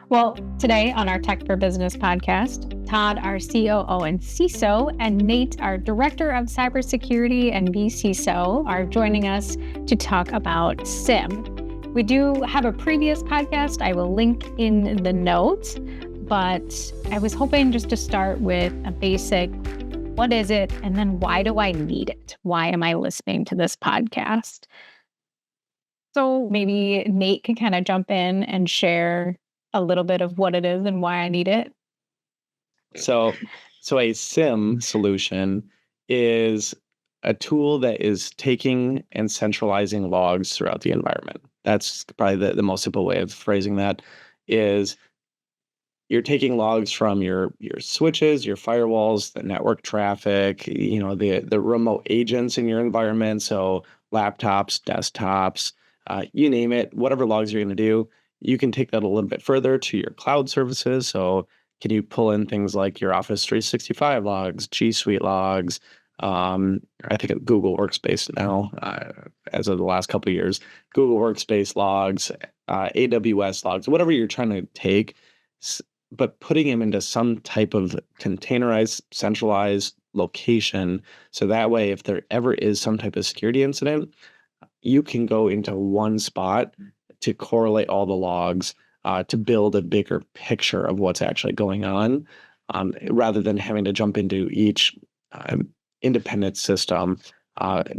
Well, today on our Tech for Business podcast, Todd, our COO and CISO, and Nate, our Director of Cybersecurity and vCISO, are joining us to talk about SIEM. We do have a previous podcast I will link in the notes, but I was hoping just to start with a basic, what is it? And then why do I need it? Why am I listening to this podcast? So maybe Nate can kind of jump in and share a little bit of what it is and why I need it. So a SIEM solution is a tool that is taking and centralizing logs throughout the environment. That's probably the most simple way of phrasing that is you're taking logs from your switches, your firewalls, the network traffic, the remote agents in your environment. So laptops, desktops, you name it, whatever logs you're going to do. You can take that a little bit further to your cloud services. So can you pull in things like your Office 365 logs, G Suite logs? I think Google Workspace now, as of the last couple of years, Google Workspace logs, AWS logs, whatever you're trying to take, but putting them into some type of containerized, centralized location. So that way, if there ever is some type of security incident, you can go into one spot to correlate all the logs, to build a bigger picture of what's actually going on, rather than having to jump into each independent system.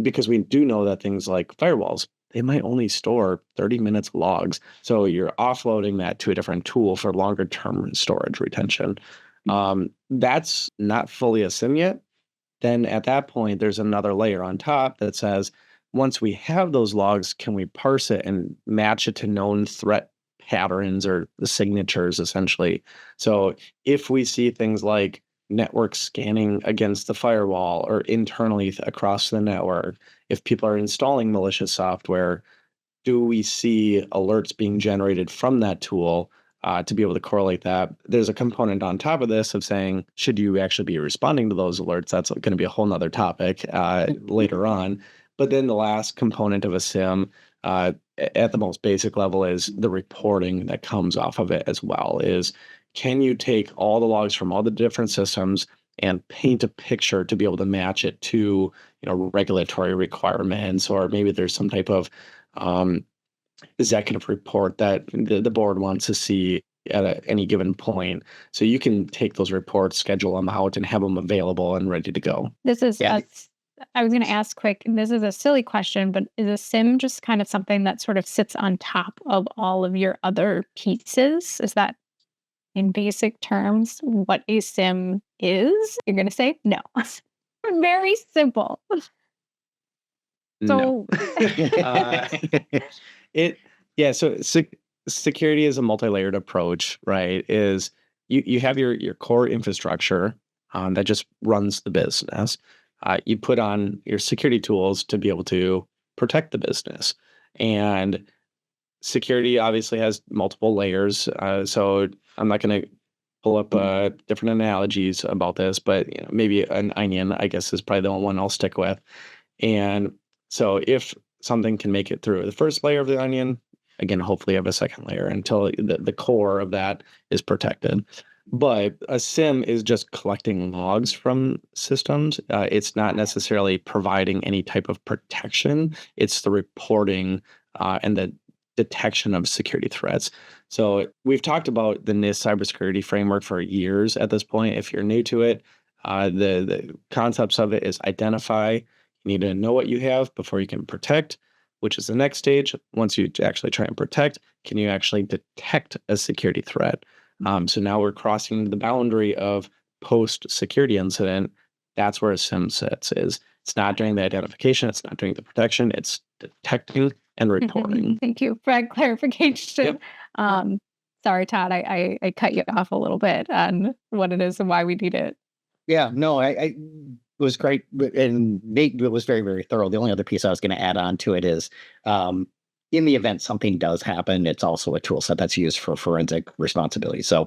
Because we do know that things like firewalls, they might only store 30 minutes logs. So you're offloading that to a different tool for longer term storage retention. That's not fully a SIEM yet. Then at that point, there's another layer on top that says, once we have those logs, can we parse it and match it to known threat patterns or the signatures, essentially? So if we see things like network scanning against the firewall or internally across the network, if people are installing malicious software, do we see alerts being generated from that tool to be able to correlate that? There's a component on top of this of saying, should you actually be responding to those alerts? That's going to be a whole nother topic later on. But then the last component of a SIEM, at the most basic level, is the reporting that comes off of it as well. Is can you take all the logs from all the different systems and paint a picture to be able to match it to regulatory requirements, or maybe there's some type of executive report that the board wants to see at any given point. So you can take those reports, schedule them out, and have them available and ready to go. This is I was going to ask quick, this is a silly question, but is a SIEM just kind of something that sort of sits on top of all of your other pieces? Is that, in basic terms, what a SIEM is? You're going to say no. Very simple. No. So security is a multi-layered approach, right? Is you have your core infrastructure that just runs the business. You put on your security tools to be able to protect the business. And security obviously has multiple layers. So I'm not going to pull up different analogies about this, but maybe an onion, I guess, is probably the one I'll stick with. And so if something can make it through the first layer of the onion, again, hopefully you have a second layer until the core of that is protected. But a SIEM is just collecting logs from systems. It's not necessarily providing any type of protection. It's the reporting and the detection of security threats. So we've talked about the NIST cybersecurity framework for years at this point. If you're new to it, the concepts of it is identify. You need to know what you have before you can protect, which is the next stage. Once you actually try and protect, can you actually detect a security threat? So now we're crossing the boundary of post-security incident. That's where a SIEM sits. It's not doing the identification. It's not doing the protection. It's detecting and reporting. Thank you for that clarification. Yep. Sorry, Todd, I cut you off a little bit on what it is and why we need it. Yeah, no, it was great. And Nate was very, very thorough. The only other piece I was going to add on to it is, in the event something does happen, it's also a tool set that's used for forensic responsibility. So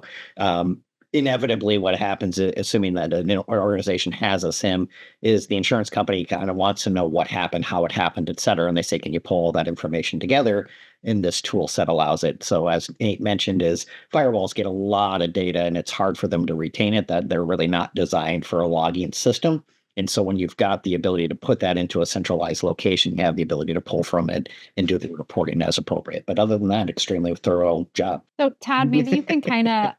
inevitably what happens, assuming that an organization has a SIM, is the insurance company kind of wants to know what happened, how it happened, et cetera. And they say, can you pull all that information together? And this tool set allows it. So as Nate mentioned, is firewalls get a lot of data and it's hard for them to retain it, that they're really not designed for a logging system. And so when you've got the ability to put that into a centralized location, you have the ability to pull from it and do the reporting as appropriate. But other than that, extremely thorough job. So Todd, maybe you can kind of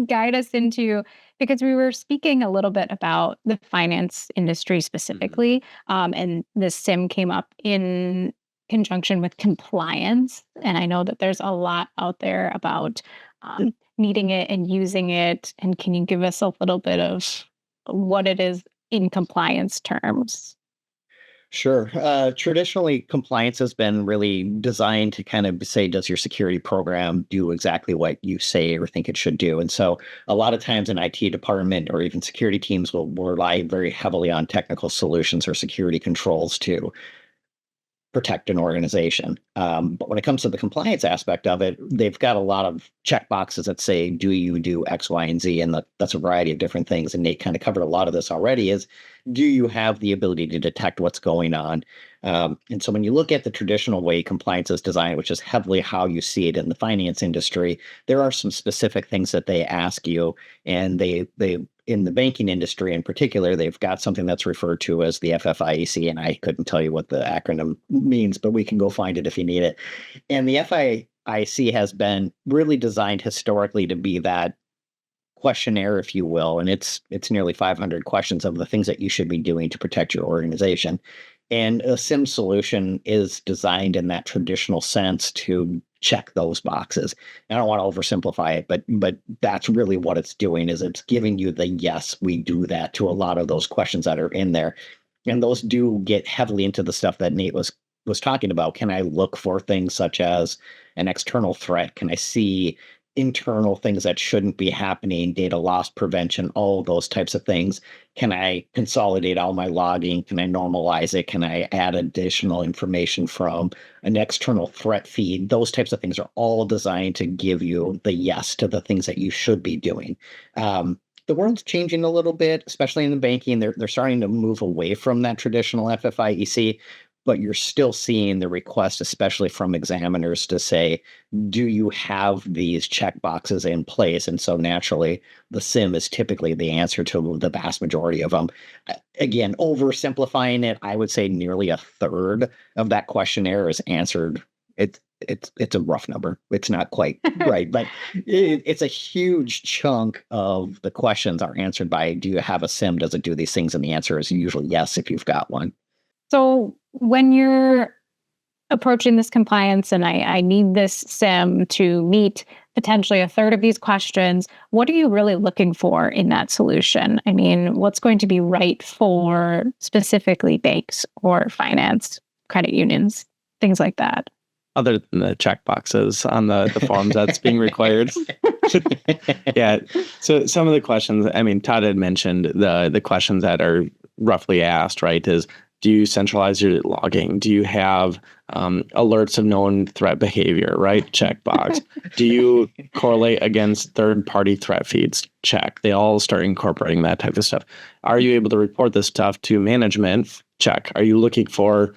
guide us into, because we were speaking a little bit about the finance industry specifically, and the SIM came up in conjunction with compliance. And I know that there's a lot out there about needing it and using it. And can you give us a little bit of what it is in compliance terms? Sure. Traditionally, compliance has been really designed to kind of say, does your security program do exactly what you say or think it should do? And so a lot of times an IT department or even security teams will rely very heavily on technical solutions or security controls to protect an organization. But when it comes to the compliance aspect of it, they've got a lot of checkboxes that say, do you do X, Y, and Z? And that's a variety of different things. And Nate kind of covered a lot of this already, is do you have the ability to detect what's going on? And so when you look at the traditional way compliance is designed, which is heavily how you see it in the finance industry, there are some specific things that they ask you, and they in the banking industry in particular, they've got something that's referred to as the FFIEC, and I couldn't tell you what the acronym means, but we can go find it if you need it. And the FFIEC has been really designed historically to be that questionnaire, if you will, and it's nearly 500 questions of the things that you should be doing to protect your organization. And a SIM solution is designed in that traditional sense to check those boxes. I don't want to oversimplify it, but that's really what it's doing, is it's giving you the yes, we do that to a lot of those questions that are in there. And those do get heavily into the stuff that Nate was talking about. Can I look for things such as an external threat? Can I see internal things that shouldn't be happening, data loss prevention, all those types of things? Can I consolidate all my logging? Can I normalize it? Can I add additional information from an external threat feed? Those types of things are all designed to give you the yes to the things that you should be doing. The world's changing a little bit, especially in the banking. They're starting to move away from that traditional FFIEC, but you're still seeing the request, especially from examiners, to say, do you have these checkboxes in place? And so naturally, the SIM is typically the answer to the vast majority of them. Again, oversimplifying it, I would say nearly a third of that questionnaire is answered. It's a rough number. It's not quite right, but it's a huge chunk of the questions are answered by, do you have a SIM? Does it do these things? And the answer is usually yes, if you've got one. So when you're approaching this compliance and I need this SIM to meet potentially a third of these questions, what are you really looking for in that solution? I mean, what's going to be right for specifically banks or finance, credit unions, things like that? Other than the checkboxes on the forms that's being required. Yeah. So some of the questions, I mean, Todd had mentioned the questions that are roughly asked, right, is, do you centralize your logging? Do you have alerts of known threat behavior, right? Checkbox. Do you correlate against third-party threat feeds? Check. They all start incorporating that type of stuff. Are you able to report this stuff to management? Check. Are you looking for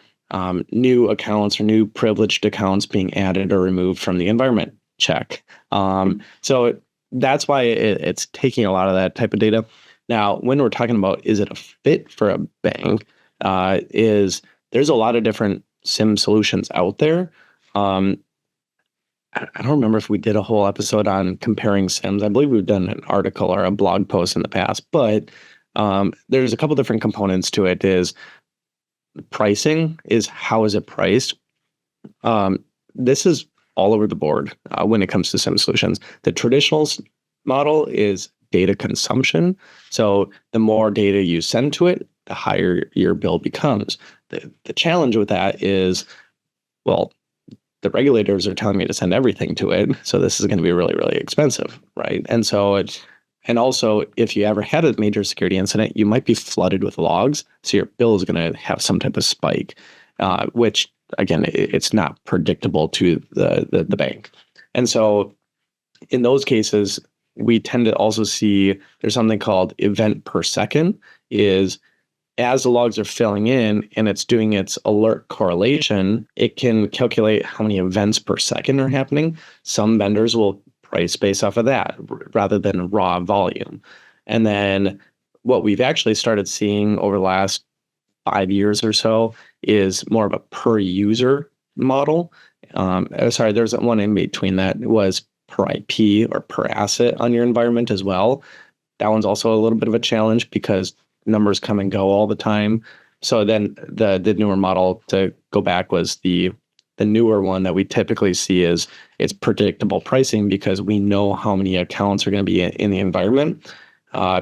new accounts or new privileged accounts being added or removed from the environment? Check. So that's why it's taking a lot of that type of data. Now, when we're talking about, is it a fit for a bank? There's a lot of different SIM solutions out there. I don't remember if we did a whole episode on comparing SIMs. I believe we've done an article or a blog post in the past, but there's a couple different components to it. Is pricing, is how is it priced? This is all over the board when it comes to SIM solutions. The traditional model is data consumption. So the more data you send to it, the higher your bill becomes. The challenge with that is, well, the regulators are telling me to send everything to it, so this is going to be really, really expensive, right? And so and also, if you ever had a major security incident, you might be flooded with logs, so your bill is going to have some type of spike, which, again, it's not predictable to the bank. And so in those cases, we tend to also see there's something called event per second, is as the logs are filling in and it's doing its alert correlation, it can calculate how many events per second are happening. Some vendors will price based off of that rather than raw volume. And then what we've actually started seeing over the last 5 years or so is more of a per user model. Sorry, there's one in between that was per IP or per asset on your environment as well. That one's also a little bit of a challenge because numbers come and go all the time. So then the newer model, to go back, was the newer one that we typically see is it's predictable pricing, because we know how many accounts are going to be in the environment.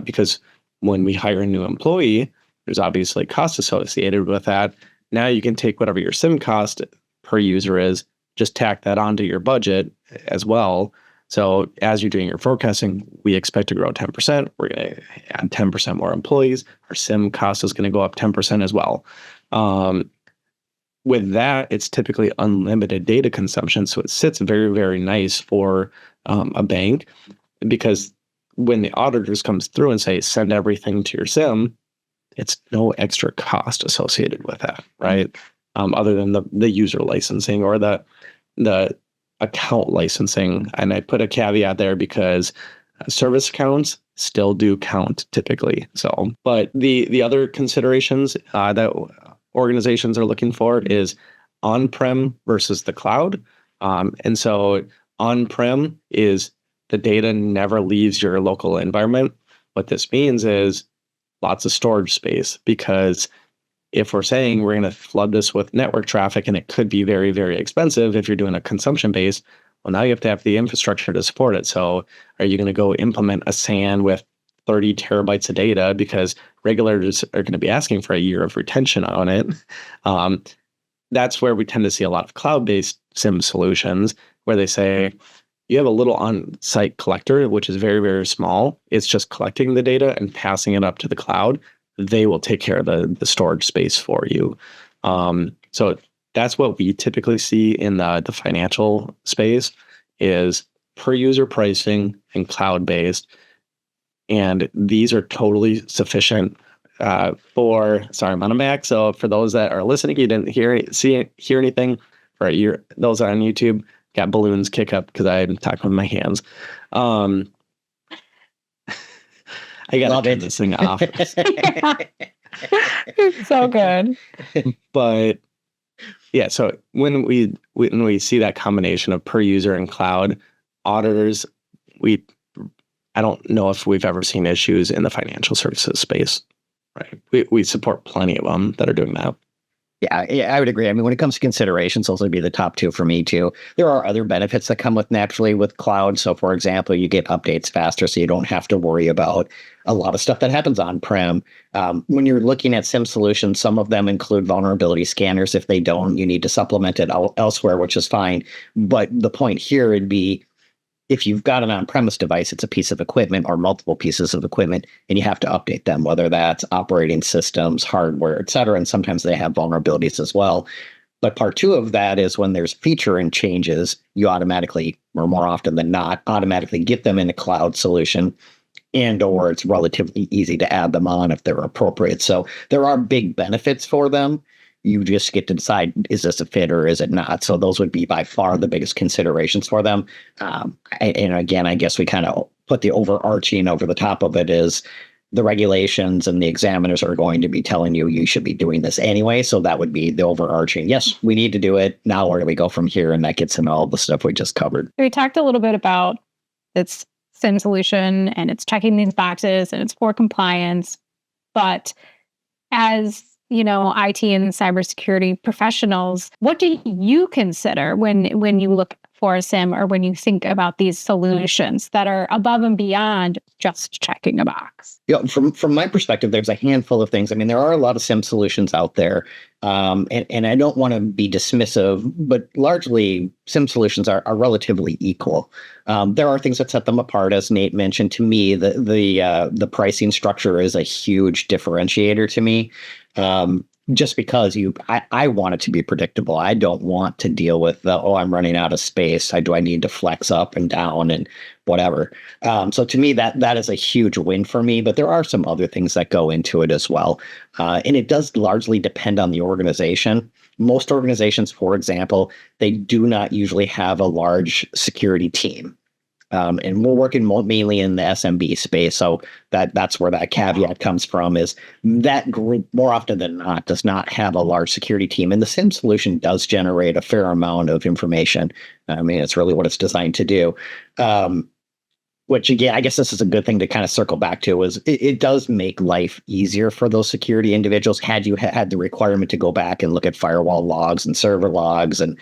Because when we hire a new employee, there's obviously cost associated with that. Now you can take whatever your SIM cost per user is, just tack that onto your budget as well. So as you're doing your forecasting, we expect to grow 10%. We're going to add 10% more employees. Our SIM cost is going to go up 10% as well. With that, it's typically unlimited data consumption. So it sits very, very nice for a bank, because when the auditors comes through and say, send everything to your SIM, it's no extra cost associated with that, right? Other than the user licensing or the account licensing. And I put a caveat there because service accounts still do count typically. So, but the other considerations that organizations are looking for is on-prem versus the cloud. And so on-prem is the data never leaves your local environment. What this means is lots of storage space, because if we're saying we're going to flood this with network traffic and it could be very, very expensive if you're doing a consumption base, well, now you have to have the infrastructure to support it. So are you going to go implement a SAN with 30 terabytes of data because regulators are going to be asking for a year of retention on it? That's where we tend to see a lot of cloud-based SIM solutions where they say, you have a little on-site collector, which is very, very small. It's just collecting the data and passing it up to the cloud. They will take care of the storage space for you. So that's what we typically see in the financial space, is per user pricing and cloud-based. And those are totally sufficient sorry, I'm on a Mac. So for those that are listening, you didn't hear anything. For those that are on YouTube, got balloons kick up because I'm talking with my hands. I gotta turn this thing off. So good. But yeah, so when we see that combination of per user and cloud, auditors, I don't know if we've ever seen issues in the financial services space. Right. We support plenty of them that are doing that. Yeah, I would agree. I mean, when it comes to considerations, those would be the top two for me too. There are other benefits that come naturally with cloud. So for example, you get updates faster, so you don't have to worry about a lot of stuff that happens on-prem. When you're looking at SIM solutions, some of them include vulnerability scanners. If they don't, you need to supplement it elsewhere, which is fine. But the point here would be, if you've got an on-premise device, it's a piece of equipment or multiple pieces of equipment, and you have to update them, whether that's operating systems, hardware, et cetera. And sometimes they have vulnerabilities as well. But part two of that is when there's feature and changes, you automatically, or more often than not, automatically get them in a cloud solution, and or it's relatively easy to add them on if they're appropriate. So there are big benefits for them. You just get to decide, is this a fit or is it not? So those would be by far the biggest considerations for them. And again, I guess we kind of put the overarching over the top of it is the regulations and the examiners are going to be telling you should be doing this anyway. So that would be the overarching. Yes, we need to do it. Now where do we go from here? And that gets into all the stuff we just covered. We talked a little bit about its SIM solution and it's checking these boxes and it's for compliance. But as IT and cybersecurity professionals, what do you consider when you look for a SIM or when you think about these solutions that are above and beyond just checking a box? Yeah, from my perspective, there's a handful of things. I mean, there are a lot of SIM solutions out there, and I don't want to be dismissive, but largely SIM solutions are relatively equal. There are things that set them apart, as Nate mentioned. To me, the pricing structure is a huge differentiator to me. just because I want it to be predictable. I don't want to deal with I'm running out of space. Do I need to flex up and down and whatever. So to me, that is a huge win for me. But there are some other things that go into it as well. And it does largely depend on the organization. Most organizations, for example, they do not usually have a large security team. And we're working mainly in the SMB space. So that's where that caveat comes from, is that group more often than not does not have a large security team. And the SIEM solution does generate a fair amount of information. I mean, it's really what it's designed to do. Which again, I guess this is a good thing to kind of circle back to, is it does make life easier for those security individuals. Had you had the requirement to go back and look at firewall logs and server logs and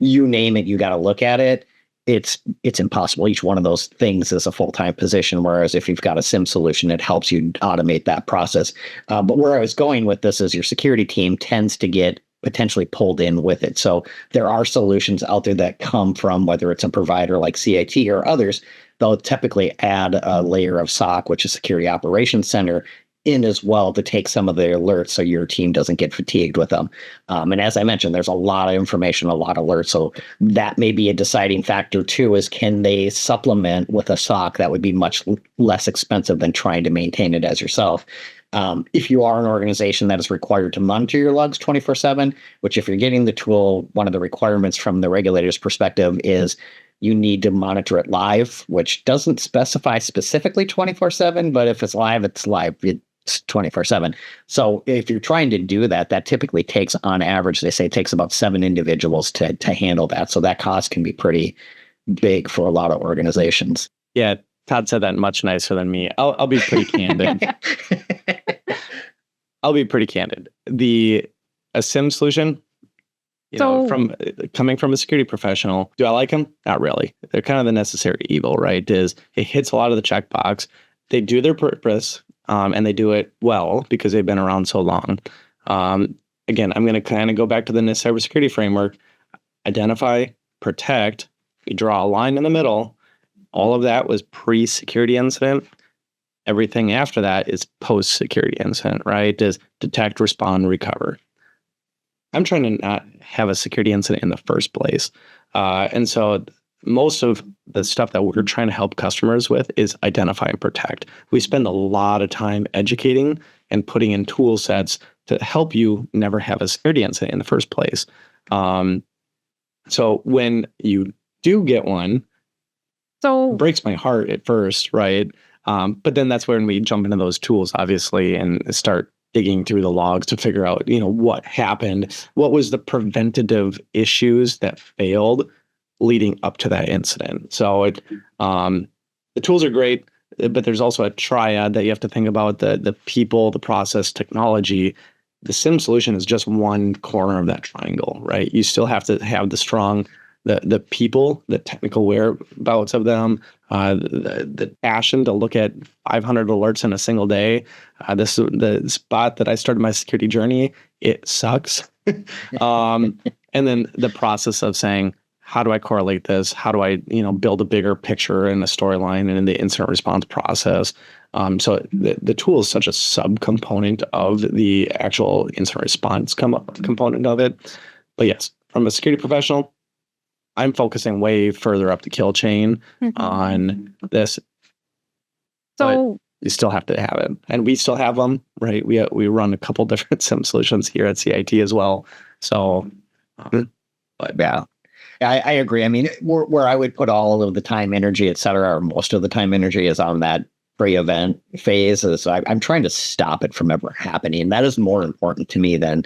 you name it, you got to look at it. It's impossible. Each one of those things is a full-time position. Whereas if you've got a SIEM solution, it helps you automate that process. But where I was going with this is your security team tends to get potentially pulled in with it. So there are solutions out there that come from, whether it's a provider like CIT or others, they'll typically add a layer of SOC, which is Security Operations Center, in as well to take some of the alerts so your team doesn't get fatigued with them. And as I mentioned, there's a lot of information, a lot of alerts. So that may be a deciding factor too, is can they supplement with a SOC that would be much less expensive than trying to maintain it as yourself. If you are an organization that is required to monitor your logs 24/7, which if you're getting the tool, one of the requirements from the regulator's perspective is you need to monitor it live, which doesn't specify specifically 24/7, but if it's live, it's live. It's 24/7. So if you're trying to do that, that typically takes, on average, they say it takes about 7 individuals to handle that. So that cost can be pretty big for a lot of organizations. Yeah, Todd said that much nicer than me. I'll be pretty candid. I'll be pretty candid. A SIEM solution, from coming from a security professional, do I like them? Not really. They're kind of the necessary evil, right? It hits a lot of the checkbox. They do their purpose, and they do it well because they've been around so long. Again, I'm going to kind of go back to the NIST cybersecurity framework. Identify, protect. You draw a line in the middle. All of that was pre-security incident. Everything after that is post-security incident, right? Is detect, respond, recover. I'm trying to not have a security incident in the first place. And so most of the stuff that we're trying to help customers with is identify and protect. We spend a lot of time educating and putting in tool sets to help you never have a security incident in the first place. So when you do get one, it breaks my heart at first, right? But then that's when we jump into those tools, obviously, and start digging through the logs to figure out, what happened, what was the preventative issues that failed leading up to that incident. So the tools are great, but there's also a triad that you have to think about: the people, the process, technology. The SIEM solution is just one corner of that triangle, right? You still have to have the people, the technical whereabouts of them, the passion to look at 500 alerts in a single day. This is the spot that I started my security journey. It sucks. And then the process of saying, how do I correlate this? How do I, build a bigger picture and a storyline and in the incident response process? So the tool is such a subcomponent of the actual incident response component of it. But yes, from a security professional, I'm focusing way further up the kill chain on this. So you still have to have it, and we still have them, right? We run a couple different SIEM solutions here at CIT as well. So, but yeah, I agree. I mean, where I would put all of the time, energy, et cetera, or most of the time, energy is on that pre-event phase. So I'm trying to stop it from ever happening. And that is more important to me than.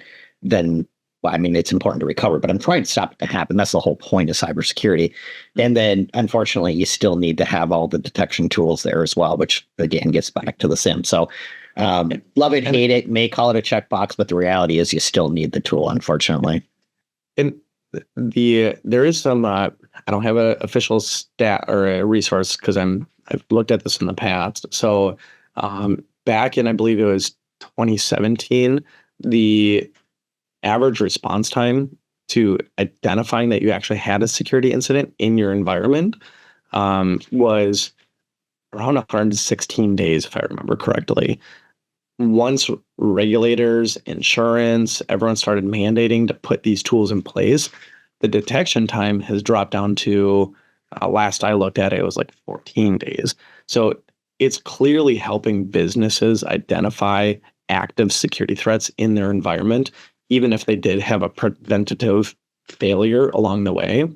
Well, I mean, it's important to recover, but I'm trying to stop it to happen. That's the whole point of cybersecurity. And then, unfortunately, you still need to have all the detection tools there as well, which, again, gets back to the SIEM. So love it, hate it, may call it a checkbox, but the reality is you still need the tool, unfortunately. And there is some, I don't have an official stat or a resource because I've looked at this in the past. So back in, I believe it was 2017, the average response time to identifying that you actually had a security incident in your environment was around 116 days, if I remember correctly. once regulators, insurance, everyone started mandating to put these tools in place, the detection time has dropped down to, last I looked at it, it was like 14 days. So it's clearly helping businesses identify active security threats in their environment, even if they did have a preventative failure along the way,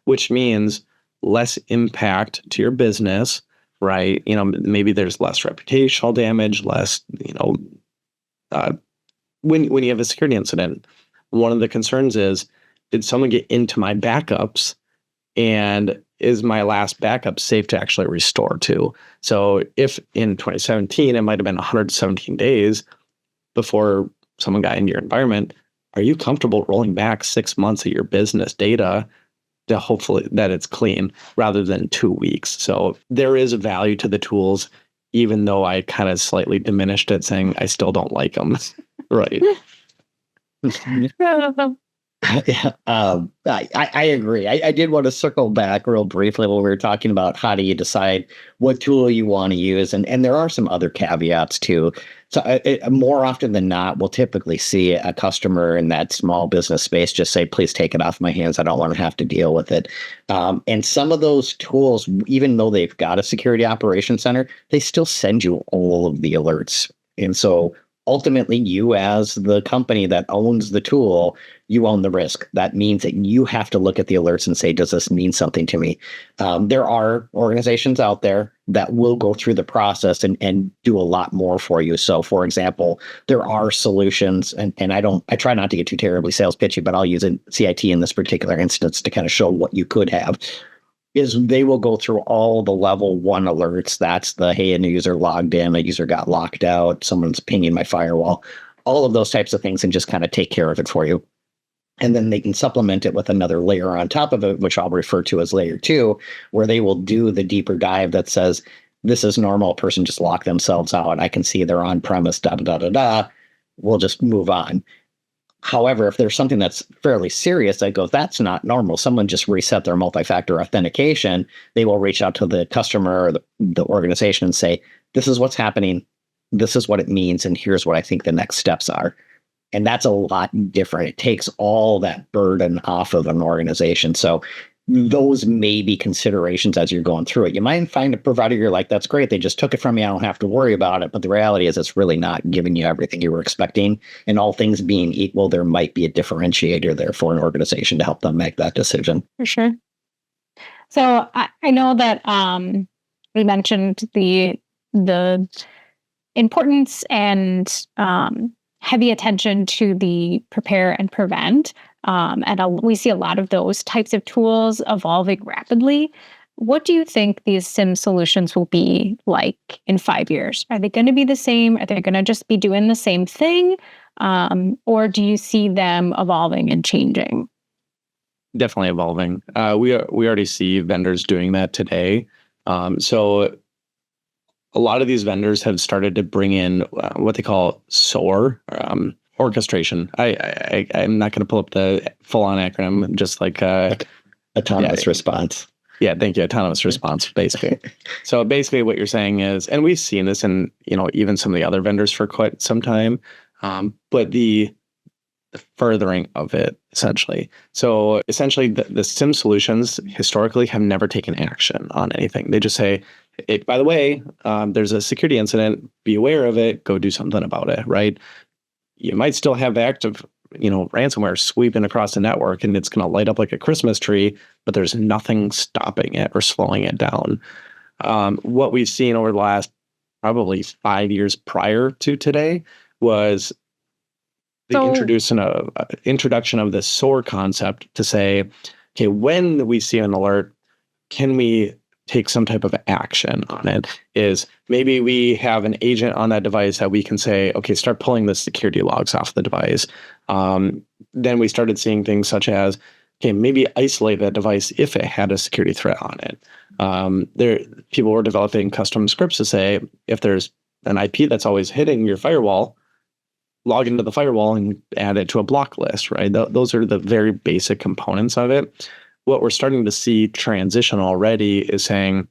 which means less impact to your business, right? Maybe there's less reputational damage, less, when you have a security incident, one of the concerns is, did someone get into my backups, and is my last backup safe to actually restore to? So if in 2017, it might have been 117 days before someone got into your environment, are you comfortable rolling back 6 months of your business data to hopefully that it's clean rather than 2 weeks? So there is a value to the tools, even though I kind of slightly diminished it, saying I still don't like them. Right. Yeah, I agree. I did want to circle back real briefly when we were talking about how do you decide what tool you want to use, and there are some other caveats too. So more often than not, we'll typically see a customer in that small business space just say, "Please take it off my hands. I don't want to have to deal with it." And some of those tools, even though they've got a security operations center, they still send you all of the alerts, and so ultimately, you as the company that owns the tool, you own the risk. That means that you have to look at the alerts and say, does this mean something to me? There are organizations out there that will go through the process and do a lot more for you. So for example, there are solutions, and I try not to get too terribly sales pitchy, but I'll use a CIT in this particular instance to kind of show what you could have. Is they will go through all the level 1 alerts. That's the, hey, a user logged in, a user got locked out, someone's pinging my firewall, all of those types of things, and just kind of take care of it for you. And then they can supplement it with another layer on top of it, which I'll refer to as layer 2, where they will do the deeper dive that says, this is normal, a person just locked themselves out. I can see they're on premise, We'll just move on. However, if there's something that's fairly serious that goes, that's not normal, someone just reset their multi-factor authentication, they will reach out to the customer or the organization and say, this is what's happening, this is what it means, and here's what I think the next steps are. And that's a lot different. It takes all that burden off of an organization. So those may be considerations as you're going through it. You might find a provider you're like, that's great, they just took it from me, I don't have to worry about it. But the reality is it's really not giving you everything you were expecting. And all things being equal, there might be a differentiator there for an organization to help them make that decision. For sure. So I know that we mentioned the importance and heavy attention to the prepare and prevent. And we see a lot of those types of tools evolving rapidly. What do you think these SIEM solutions will be like in 5 years? Are they going to be the same? Are they going to just be doing the same thing? Or do you see them evolving and changing? Definitely evolving. We already see vendors doing that today. So a lot of these vendors have started to bring in what they call SOAR, orchestration. I'm not going to pull up the full-on acronym, just like autonomous response. Yeah, thank you. Autonomous response, basically. So basically, what you're saying is, and we've seen this in even some of the other vendors for quite some time, but the furthering of it, essentially. So essentially, the SIEM solutions historically have never taken action on anything. They just say, hey, by the way, there's a security incident, be aware of it, go do something about it, right? You might still have active, ransomware sweeping across the network, and it's going to light up like a Christmas tree, but there's nothing stopping it or slowing it down. What we've seen over the last probably 5 years prior to today was the introduction of the SOAR concept to say, okay, when we see an alert, can we take some type of action on it? Is maybe we have an agent on that device that we can say, okay, start pulling the security logs off the device. Then we started seeing things such as, okay, maybe isolate that device if it had a security threat on it. People were developing custom scripts to say, if there's an IP that's always hitting your firewall, log into the firewall and add it to a block list, right? Those are the very basic components of it. What we're starting to see transition already is saying,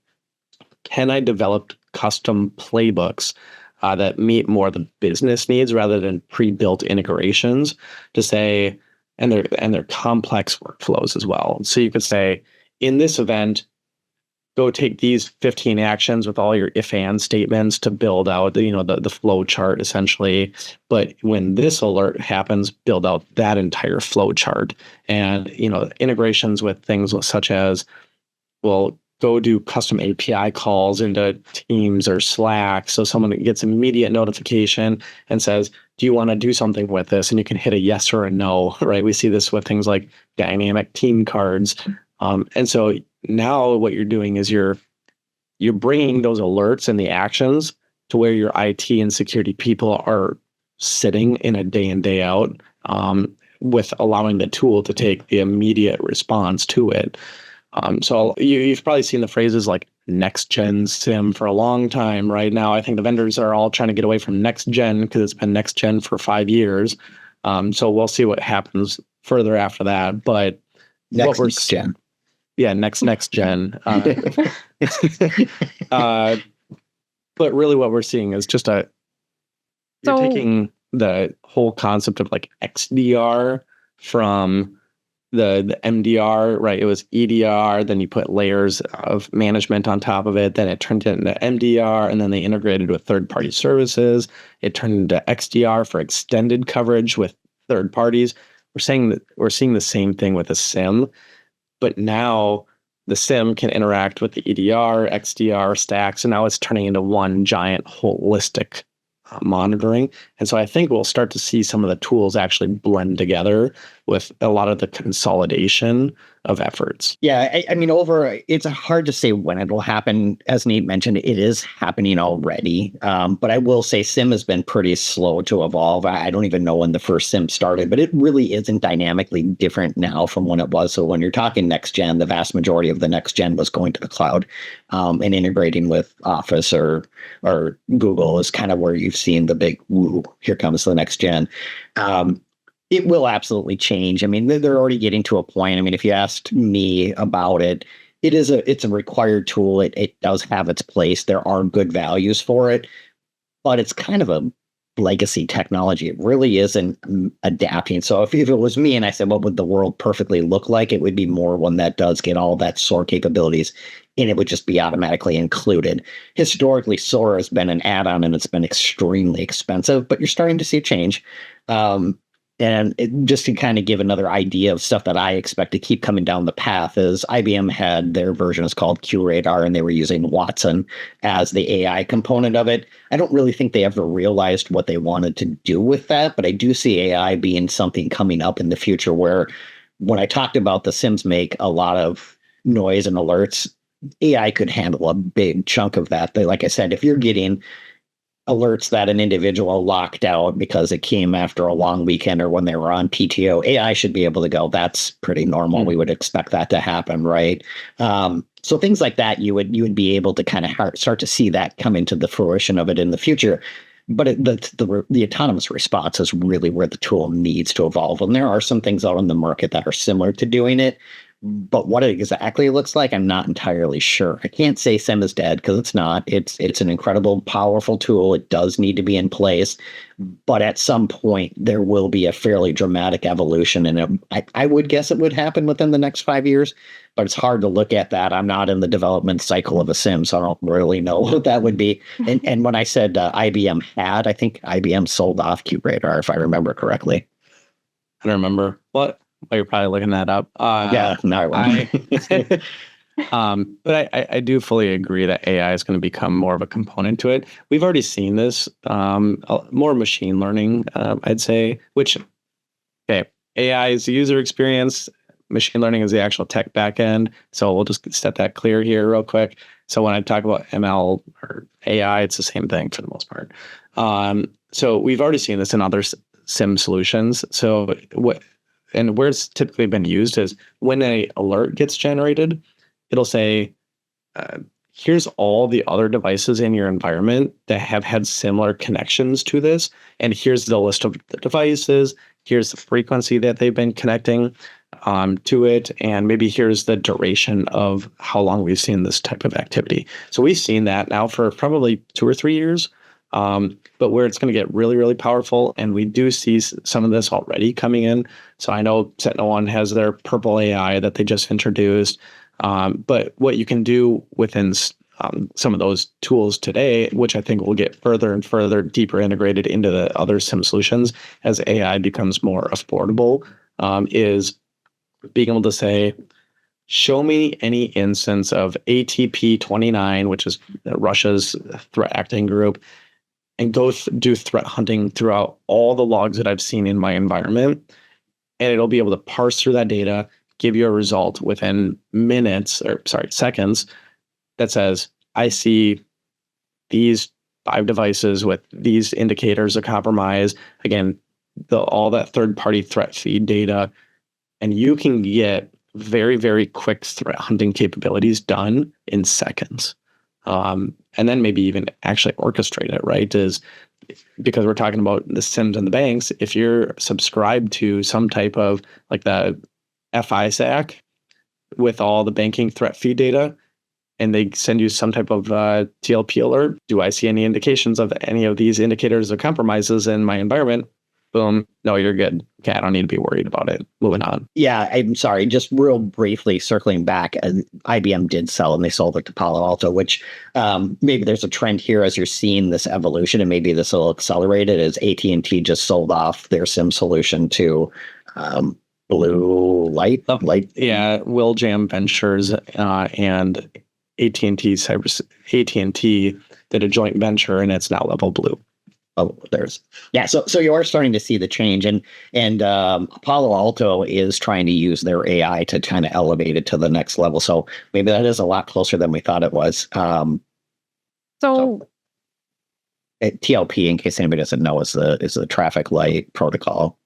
can I develop custom playbooks that meet more the business needs rather than pre-built integrations to say, and they're complex workflows as well. So you could say, in this event, go take these 15 actions with all your if-and statements to build out the flow chart essentially. But when this alert happens, build out that entire flow chart. And integrations with things such as, well, go do custom API calls into Teams or Slack. So someone gets immediate notification and says, do you want to do something with this? And you can hit a yes or a no, right? We see this with things like dynamic team cards. And so now what you're doing is you're bringing those alerts and the actions to where your IT and security people are sitting in a day in, day out, with allowing the tool to take the immediate response to it. So you've probably seen the phrases like next gen SIEM for a long time. Right now, I think the vendors are all trying to get away from next gen because it's been next gen for 5 years. So we'll see what happens further after that. But next gen. Yeah, next gen. But really what we're seeing is just you're taking the whole concept of like XDR from the MDR, right? It was EDR, then you put layers of management on top of it, then it turned into MDR, and then they integrated with third-party services. It turned into XDR for extended coverage with third parties. We're saying that we're seeing the same thing with a SIEM, but now the SIEM can interact with the EDR, XDR stacks, and now it's turning into one giant holistic monitoring. And so I think we'll start to see some of the tools actually blend together with a lot of the consolidation of efforts. Yeah, I mean, it's hard to say when it'll happen. As Nate mentioned, it is happening already. But I will say SIEM has been pretty slow to evolve. I don't even know when the first SIEM started, but it really isn't dynamically different now from when it was. So when you're talking next gen, the vast majority of the next gen was going to the cloud, and integrating with Office or Google is kind of where you've seen the big woo, here comes the next gen. It will absolutely change. I mean, they're already getting to a point. I mean, if you asked me about it, it's a required tool. It does have its place. There are good values for it, but it's kind of a legacy technology. It really isn't adapting. So if it was me and I said, what would the world perfectly look like? It would be more one that does get all that SOAR capabilities, and it would just be automatically included. Historically, SOAR has been an add-on and it's been extremely expensive, but you're starting to see a change. Just to kind of give another idea of stuff that I expect to keep coming down the path is IBM had their version is called QRadar, and they were using Watson as the AI component of it. I don't really think they ever realized what they wanted to do with that, but I do see AI being something coming up in the future where when I talked about the SIEMs make a lot of noise and alerts, AI could handle a big chunk of that. But like I said, if you're getting alerts that an individual locked out because it came after a long weekend or when they were on PTO, AI should be able to go, that's pretty normal. We would expect that to happen, right? So things like that, you would be able to kind of start to see that come into the fruition of it in the future. But the autonomous response is really where the tool needs to evolve. And there are some things out on the market that are similar to doing it. But what it exactly looks like, I'm not entirely sure. I can't say SIEM is dead because it's not. It's an incredible, powerful tool. It does need to be in place. But at some point, there will be a fairly dramatic evolution. And I would guess it would happen within the next 5 years. But it's hard to look at that. I'm not in the development cycle of a SIEM, so I don't really know what that would be. And when I said IBM had, I think IBM sold off QRadar, if I remember correctly. I don't remember. What? Oh, you're probably looking that up. Yeah, no, I won't. But I do fully agree that AI is going to become more of a component to it. We've already seen this, more machine learning, I'd say, which, okay, AI is the user experience. Machine learning is the actual tech backend. So we'll just set that clear here real quick. So when I talk about ML or AI, it's the same thing for the most part. So we've already seen this in other SIEM solutions. So and where it's typically been used is when an alert gets generated, it'll say, here's all the other devices in your environment that have had similar connections to this. And here's the list of the devices. Here's the frequency that they've been connecting to it. And maybe here's the duration of how long we've seen this type of activity. So we've seen that now for probably 2 or 3 years. But where it's going to get really, really powerful, and we do see some of this already coming in. So I know SentinelOne has their purple AI that they just introduced. But what you can do within some of those tools today, which I think will get further and further deeper integrated into the other SIEM solutions as AI becomes more affordable, is being able to say, show me any instance of ATP-29, which is Russia's threat acting group, and go do threat hunting throughout all the logs that I've seen in my environment. And it'll be able to parse through that data, give you a result within seconds that says, I see these 5 devices with these indicators of compromise. Again, all that third-party threat feed data. And you can get very, very quick threat hunting capabilities done in seconds. And then maybe even actually orchestrate it, right? Is because we're talking about the SIEMs and the banks. If you're subscribed to some type of like the FISAC with all the banking threat feed data, and they send you some type of TLP alert, do I see any indications of any of these indicators of compromises in my environment? Boom. No, you're good. Okay, I don't need to be worried about it. Moving on. Yeah, I'm sorry. Just real briefly circling back, IBM did sell and they sold it to Palo Alto, which maybe there's a trend here as you're seeing this evolution, and maybe this will accelerate it as AT&T just sold off their SIEM solution to Blue Light. Yeah, Willjam Ventures and AT&T did a joint venture, and it's now Level Blue. Oh, so you are starting to see the change, and Palo Alto is trying to use their AI to kind of elevate it to the next level. So maybe that is a lot closer than we thought it was. TLP, in case anybody doesn't know, is the traffic light protocol.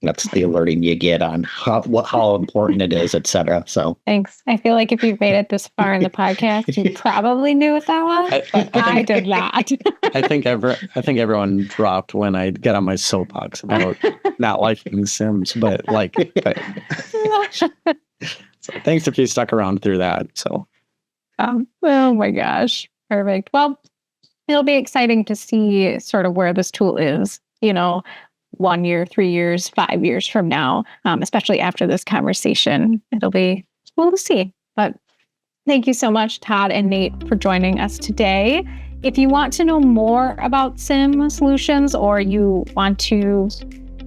That's the alerting you get on how important it is, et cetera. So thanks. I feel like if you've made it this far in the podcast, you probably knew what that was. I did not. I think everyone dropped when I get on my soapbox about not liking SIEMs, but so thanks if you stuck around through that. So, oh my gosh, perfect. Well, it'll be exciting to see sort of where this tool is. 1 year, 3 years, 5 years from now, especially after this conversation. It'll be cool to see. But thank you so much, Todd and Nate, for joining us today. If you want to know more about SIEM solutions, or you want to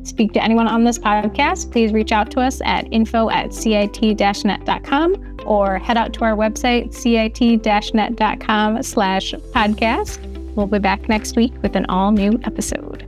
speak to anyone on this podcast, please reach out to us at info@cit-net.com or head out to our website, cit-net.com/podcast. We'll be back next week with an all-new episode.